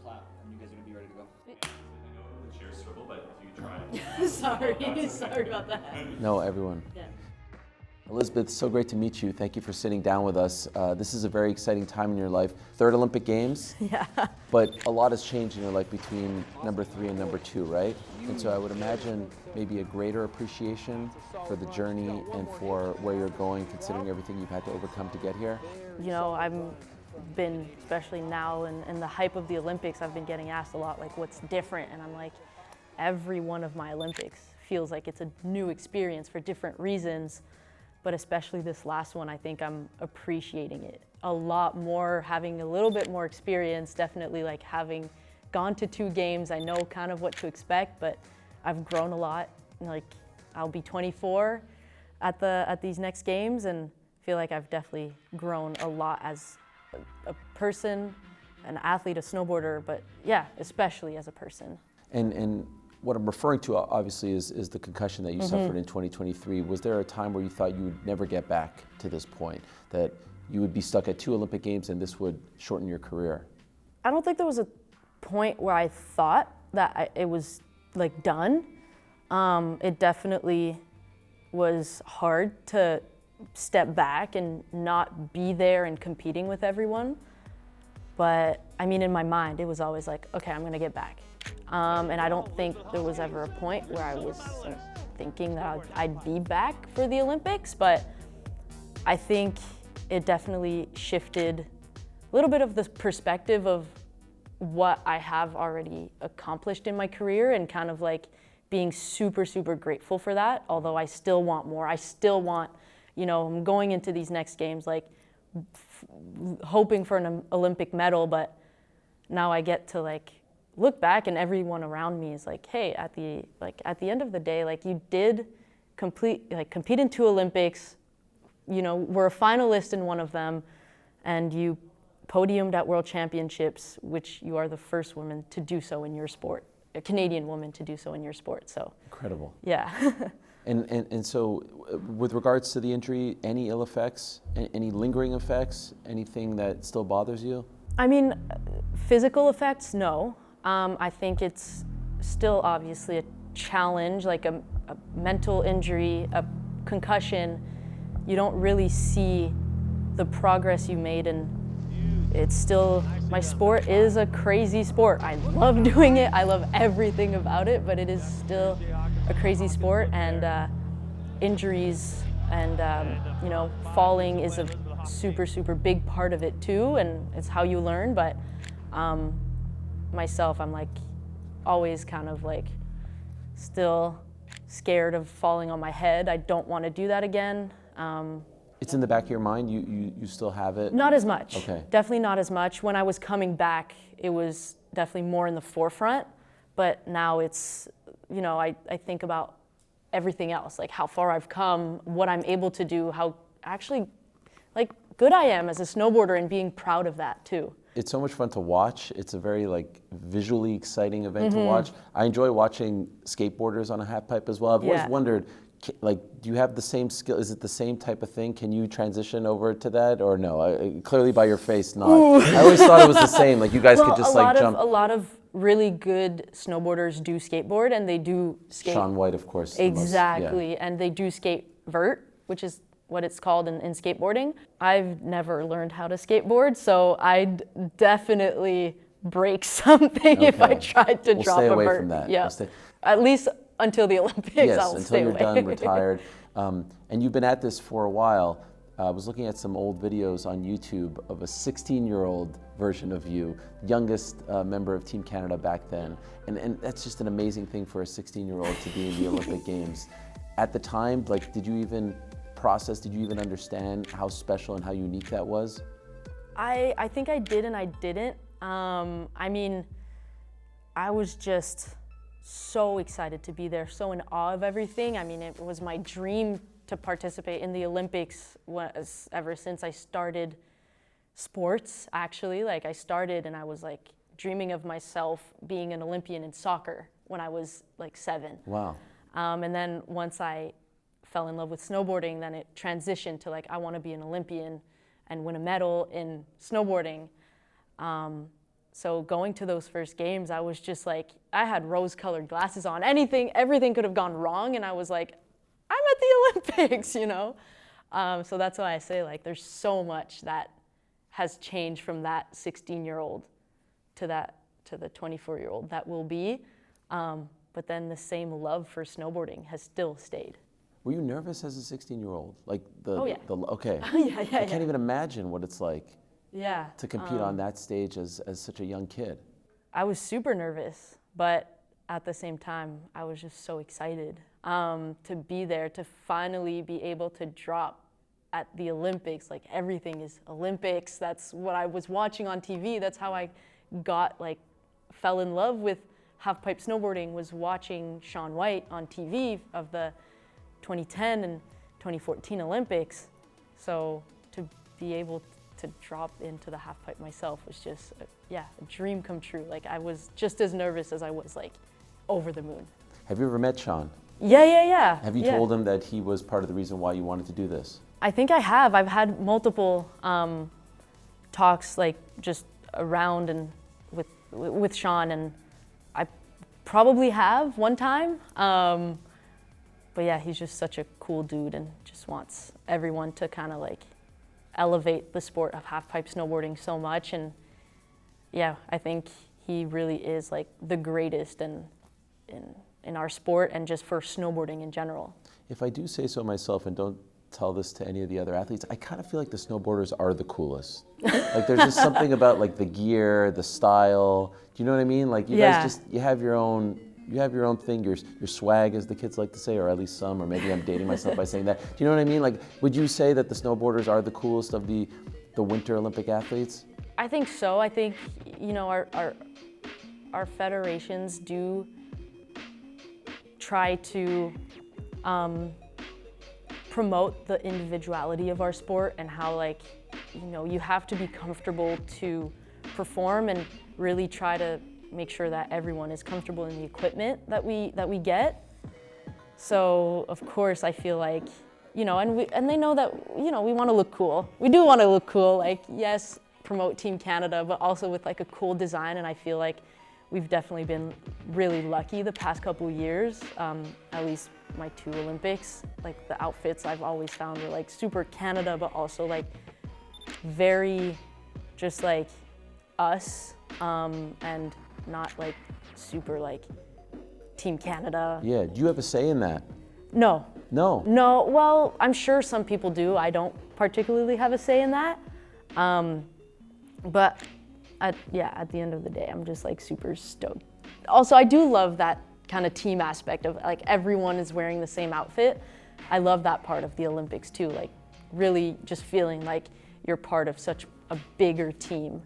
clap, and you guys are gonna be ready to go. I know the chairs swivel, but if you try. Sorry about that. No, everyone. Yeah. Elizabeth, so great to meet you. Thank you for sitting down with us. This is a very exciting time in your life. Third Olympic Games. Yeah. But a lot has changed in your life between number 3 and number 2, right? And so I would imagine maybe a greater appreciation for the journey and for where you're going, considering everything you've had to overcome to get here. You know, I've been, especially now in the hype of the Olympics, I've been getting asked a lot, like, what's different? And I'm like, every one of my Olympics feels like it's a new experience for different reasons. But especially this last one, I think I'm appreciating it a lot more, having a little bit more experience, definitely like having gone to 2 games, I know kind of what to expect, but I've grown a lot. Like, I'll be 24 at these next games, and feel like I've definitely grown a lot as a person, an athlete, a snowboarder, but yeah, especially as a person. And what I'm referring to, obviously, is the concussion that you suffered in 2023. Was there a time where you thought you would never get back to this point, that you would be stuck at 2 Olympic Games and this would shorten your career? I don't think there was a point where I thought that it was like done. It definitely was hard to step back and not be there and competing with everyone. But I mean, in my mind, it was always like, okay, I'm gonna get back. And I don't think there was ever a point where I was thinking that I'd be back for the Olympics, but I think it definitely shifted a little bit of the perspective of what I have already accomplished in my career, and kind of like being super, super grateful for that, although I still want more. I still want, you know, I'm going into these next games like hoping for an Olympic medal, but now I get to like look back and everyone around me is like, hey, at the end of the day, like, you did compete in 2 Olympics, you know, were a finalist in one of them, and you podiumed at World Championships, which you are the first woman to do so in your sport, a Canadian woman to do so in your sport. So incredible. Yeah. And so with regards to the injury, any ill effects, any lingering effects, anything that still bothers you? I mean, physical effects, no. I think it's still obviously a challenge, like a mental injury, a concussion. You don't really see the progress you made, and it's still, my sport is a crazy sport. I love doing it, I love everything about it, but it is still a crazy sport, and injuries and you know, falling is a super, super big part of it too, and it's how you learn. But myself, I'm like always kind of like still scared of falling on my head. I don't want to do that again. It's in the back of your mind? You still have it? Not as much. Okay. Definitely not as much. When I was coming back, it was definitely more in the forefront, but now it's, you know, I think about everything else, like how far I've come, what I'm able to do, how actually like good I am as a snowboarder, and being proud of that too. It's so much fun to watch. It's a very like visually exciting event to watch. I enjoy watching skateboarders on a halfpipe as well. I've always wondered, like, do you have the same skill? Is it the same type of thing? Can you transition over to that, or no? Clearly by your face, not. I always thought it was the same. Like, you guys could just like jump. A lot of really good snowboarders do skateboard, and they do skate. Shaun White, of course. Exactly, and they do skate vert, which is what it's called in skateboarding. I've never learned how to skateboard, so I'd definitely break something if I tried to drop a vert. Stay away from that. Yeah, at least until the Olympics. Yes, I'll until stay you're away. done, retired. And you've been at this for a while. I was looking at some old videos on YouTube of a 16-year-old version of you, youngest member of Team Canada back then. And that's just an amazing thing for a 16-year-old to be in the Olympic Games. At the time, like, did you even understand how special and how unique that was? I think I did and I didn't. I mean, I was just so excited to be there, so in awe of everything. I mean, it was my dream to participate in the Olympics ever since I started sports, actually. Like, I started and I was like dreaming of myself being an Olympian in soccer when I was like 7. Wow. And then once I fell in love with snowboarding, then it transitioned to like, I want to be an Olympian and win a medal in snowboarding. So going to those first games, I was just like, I had rose-colored glasses on. Everything could have gone wrong, and I was like, I'm at the Olympics, you know? So that's why I say, like, there's so much that has changed from that 16-year-old to the 24-year-old that will be. But then the same love for snowboarding has still stayed. Were you nervous as a 16-year-old? Like Oh, yeah. Okay. Yeah. I can't even imagine what it's like Yeah. to compete on that stage as such a young kid. I was super nervous, but at the same time, I was just so excited to be there, to finally be able to drop at the Olympics. Like, everything is Olympics. That's what I was watching on TV. That's how I fell in love with half-pipe snowboarding, was watching Shaun on TV of the 2010 and 2014 Olympics. So to be able to drop into the half-pipe myself was just, a dream come true. Like, I was just as nervous as I was, like, over the moon. Have you ever met Shaun? Yeah. Have you told him that he was part of the reason why you wanted to do this? I think I have. I've had multiple talks, like, just around and with Shaun, and I probably have one time. But yeah, he's just such a cool dude and just wants everyone to kind of like elevate the sport of half-pipe snowboarding so much. And yeah, I think he really is like the greatest in our sport and just for snowboarding in general. If I do say so myself, and don't tell this to any of the other athletes, I kind of feel like the snowboarders are the coolest. Like, there's just something about like the gear, the style. Do you know what I mean? Like, you guys you have your own thing, your swag, as the kids like to say, or at least some, or maybe I'm dating myself by saying that. Do you know what I mean? Like, would you say that the snowboarders are the coolest of the Winter Olympic athletes? I think so. I think, you know, our federations do try to promote the individuality of our sport, and how, like, you know, you have to be comfortable to perform, and really try to make sure that everyone is comfortable in the equipment that we get. So of course I feel like, you know, and they know that, you know, we want to look cool. We do want to look cool. Like, yes, promote Team Canada, but also with like a cool design. And I feel like we've definitely been really lucky the past couple of years. At least my 2 Olympics, like the outfits I've always found were like super Canada, but also like very just like us, and not like super like Team Canada. Yeah, do you have a say in that? No. No? No, well, I'm sure some people do. I don't particularly have a say in that. But at the end of the day, I'm just like super stoked. Also, I do love that kind of team aspect of like everyone is wearing the same outfit. I love that part of the Olympics too, like really just feeling like you're part of such a bigger team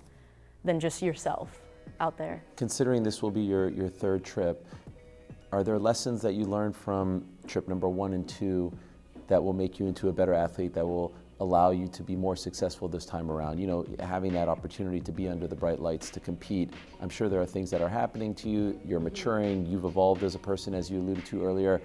than just yourself out there. Considering this will be your 3rd trip, are there lessons that you learned from trip number 1 and 2 that will make you into a better athlete, that will allow you to be more successful this time around? You know, having that opportunity to be under the bright lights, to compete. I'm sure there are things that are happening to you. You're maturing, you've evolved as a person, as you alluded to earlier.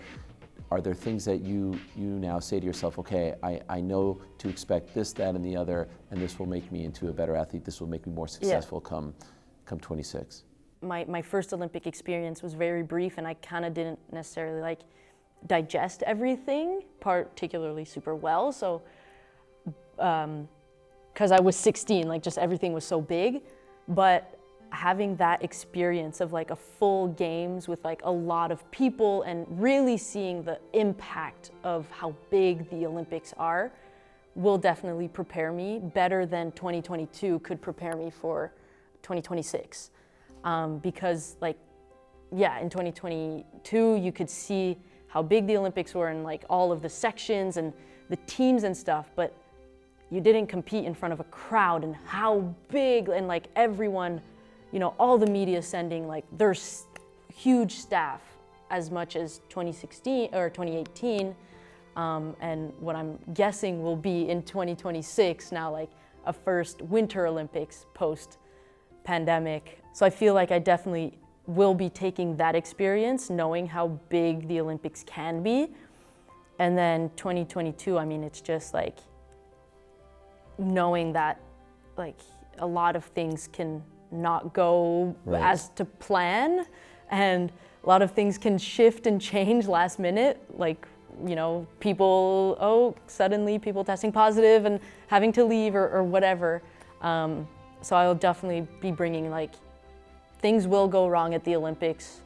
Are there things that you now say to yourself, okay, I know to expect this, that, and the other, and this will make me into a better athlete, this will make me more successful come 26? My first Olympic experience was very brief, and I kind of didn't necessarily like digest everything particularly super well. So, because I was 16, like just everything was so big, but having that experience of like a full games with like a lot of people and really seeing the impact of how big the Olympics are will definitely prepare me better than 2022 could prepare me for 2026. Because like, yeah, in 2022, you could see how big the Olympics were and like all of the sections and the teams and stuff, but you didn't compete in front of a crowd, and how big, and like everyone, you know, all the media sending like their huge staff as much as 2016 or 2018. And what I'm guessing will be in 2026 now, like a first Winter Olympics post-pandemic. So I feel like I definitely will be taking that experience, knowing how big the Olympics can be. And then 2022, I mean, it's just like knowing that like a lot of things can not go Right. as to plan, and a lot of things can shift and change last minute, like, you know, suddenly people testing positive and having to leave or whatever. So I'll definitely be bringing, like, things will go wrong at the Olympics.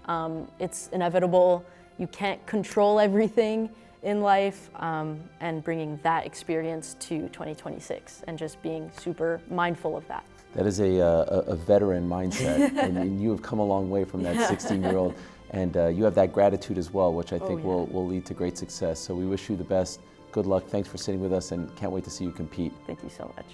It's inevitable. You can't control everything in life, and bringing that experience to 2026 and just being super mindful of that. That is a veteran mindset, and you have come a long way from that 16-year-old, and you have that gratitude as well, which I think will lead to great success. So we wish you the best. Good luck. Thanks for sitting with us, and can't wait to see you compete. Thank you so much.